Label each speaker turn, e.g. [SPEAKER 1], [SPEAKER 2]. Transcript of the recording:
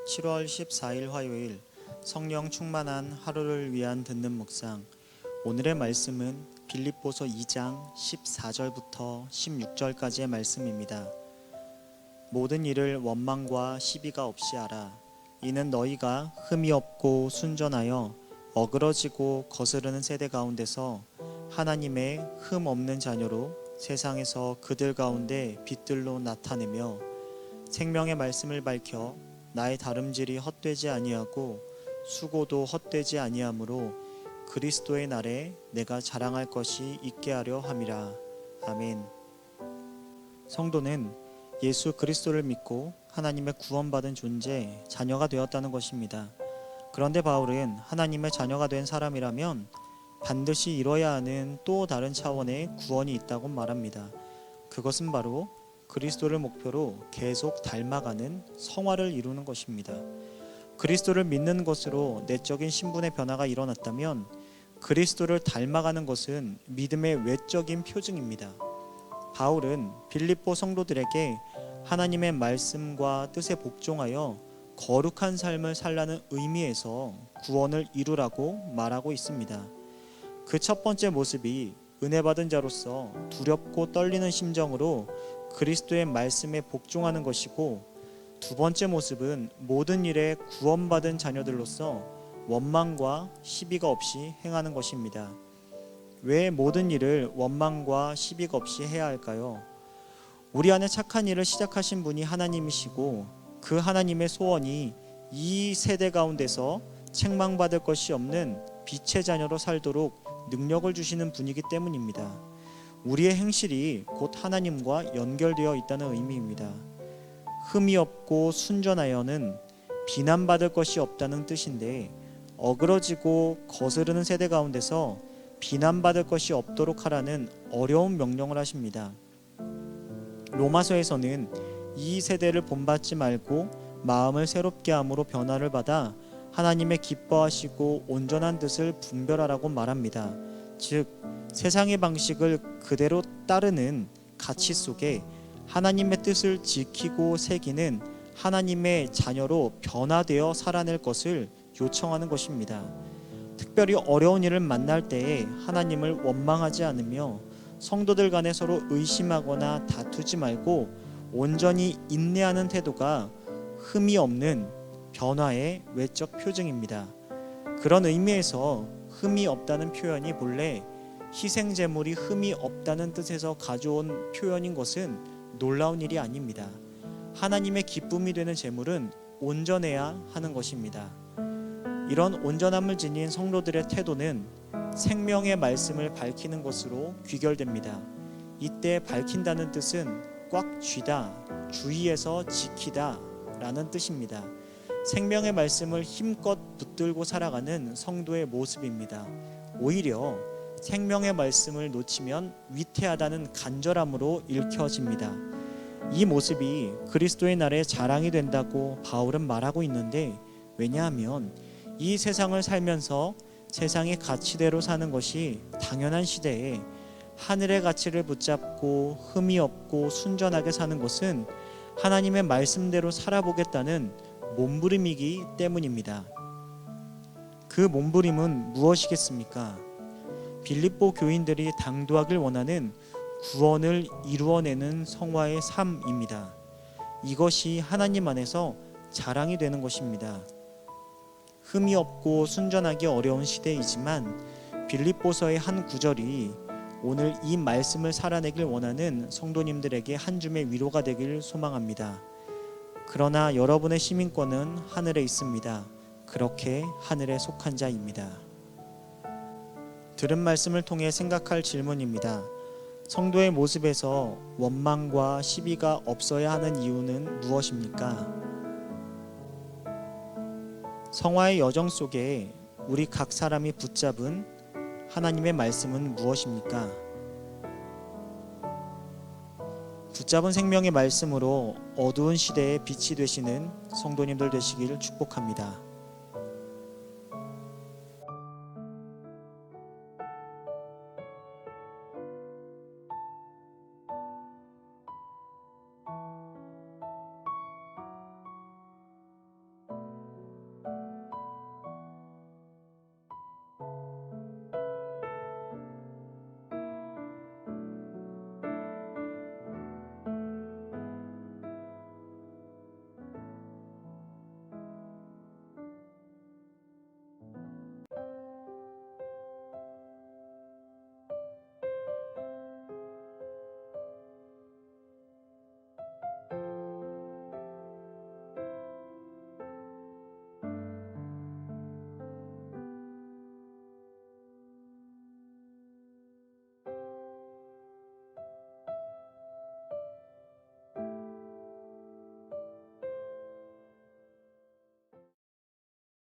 [SPEAKER 1] 7월 14일 화요일 성령 충만한 하루를 위한 듣는 묵상. 오늘의 말씀은 빌립보서 2장 14절부터 16절까지의 말씀입니다. 모든 일을 원망과 시비가 없이 하라. 이는 너희가 흠이 없고 순전하여 어그러지고 거스르는 세대 가운데서 하나님의 흠 없는 자녀로 세상에서 그들 가운데 빛들로 나타내며 생명의 말씀을 밝혀 나의 다름질이 헛되지 아니하고 수고도 헛되지 아니하므로 그리스도의 날에 내가 자랑할 것이 있게 하려 함이라. 아멘. 성도는 예수 그리스도를 믿고 하나님의 구원받은 존재, 자녀가 되었다는 것입니다. 그런데 바울은 하나님의 자녀가 된 사람이라면 반드시 이뤄야 하는 또 다른 차원의 구원이 있다고 말합니다. 그것은 바로 그리스도를 목표로 계속 닮아가는 성화를 이루는 것입니다. 그리스도를 믿는 것으로 내적인 신분의 변화가 일어났다면 그리스도를 닮아가는 것은 믿음의 외적인 표징입니다. 바울은 빌립보 성도들에게 하나님의 말씀과 뜻에 복종하여 거룩한 삶을 살라는 의미에서 구원을 이루라고 말하고 있습니다. 그 첫 번째 모습이 은혜 받은 자로서 두렵고 떨리는 심정으로 그리스도의 말씀에 복종하는 것이고, 두 번째 모습은 모든 일에 구원받은 자녀들로서 원망과 시비가 없이 행하는 것입니다. 왜 모든 일을 원망과 시비가 없이 해야 할까요? 우리 안에 착한 일을 시작하신 분이 하나님이시고 그 하나님의 소원이 이 세대 가운데서 책망받을 것이 없는 빛의 자녀로 살도록 능력을 주시는 분이기 때문입니다. 우리의 행실이 곧 하나님과 연결되어 있다는 의미입니다. 흠이 없고 순전하여는 비난받을 것이 없다는 뜻인데, 어그러지고 거스르는 세대 가운데서 비난받을 것이 없도록 하라는 어려운 명령을 하십니다. 로마서에서는 이 세대를 본받지 말고 마음을 새롭게 함으로 변화를 받아 하나님의 기뻐하시고 온전한 뜻을 분별하라고 말합니다. 즉, 세상의 방식을 그대로 따르는 가치 속에 하나님의 뜻을 지키고 새기는 하나님의 자녀로 변화되어 살아낼 것을 요청하는 것입니다. 특별히 어려운 일을 만날 때에 하나님을 원망하지 않으며 성도들 간에 서로 의심하거나 다투지 말고 온전히 인내하는 태도가 흠이 없는 변화의 외적 표징입니다. 그런 의미에서 흠이 없다는 표현이 본래 희생 제물이 흠이 없다는 뜻에서 가져온 표현인 것은 놀라운 일이 아닙니다. 하나님의 기쁨이 되는 제물은 온전해야 하는 것입니다. 이런 온전함을 지닌 성도들의 태도는 생명의 말씀을 밝히는 것으로 귀결됩니다. 이때 밝힌다는 뜻은 꽉 쥐다, 주의해서 지키다 라는 뜻입니다. 생명의 말씀을 힘껏 붙들고 살아가는 성도의 모습입니다. 오히려 생명의 말씀을 놓치면 위태하다는 간절함으로 읽혀집니다. 이 모습이 그리스도의 날에 자랑이 된다고 바울은 말하고 있는데, 왜냐하면 이 세상을 살면서 세상의 가치대로 사는 것이 당연한 시대에 하늘의 가치를 붙잡고 흠이 없고 순전하게 사는 것은 하나님의 말씀대로 살아보겠다는 몸부림이기 때문입니다. 그 몸부림은 무엇이겠습니까? 빌립보 교인들이 당도하길 원하는 구원을 이루어내는 성화의 삶입니다. 이것이 하나님 안에서 자랑이 되는 것입니다. 흠이 없고 순전하기 어려운 시대이지만 빌립보서의 한 구절이 오늘 이 말씀을 살아내길 원하는 성도님들에게 한 줌의 위로가 되길 소망합니다. 그러나 여러분의 시민권은 하늘에 있습니다. 그렇게 하늘에 속한 자입니다. 들은 말씀을 통해 생각할 질문입니다. 성도의 모습에서 원망과 시비가 없어야 하는 이유는 무엇입니까? 성화의 여정 속에 우리 각 사람이 붙잡은 하나님의 말씀은 무엇입니까? 붙잡은 생명의 말씀으로 어두운 시대에 빛이 되시는 성도님들 되시기를 축복합니다.